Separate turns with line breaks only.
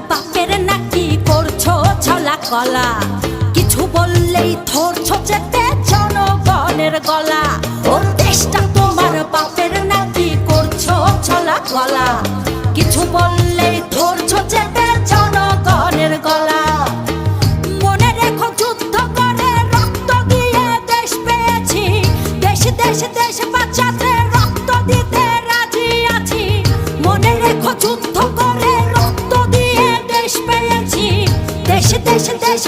বাপের নাকি করছো ছলা কলা, কিছু বললেই ধরছো চেপে জনগণের গলা। ও দেশটা তোমার বাপের নাকি করছো ছলা কলা, কিছু বললেই ধরছো চেপে জনগণের গলা। মনে রেখো যুদ্ধ করে রক্ত দিয়ে দেশ পেয়েছি, দেশ দেশ দেশ বাঁচাতে রক্ত দিতে রাজি আছি। মনে রেখো যুদ্ধ করে রক্ত দিয়ে দেশ পেয়েছি, দেশ দেশ দেশ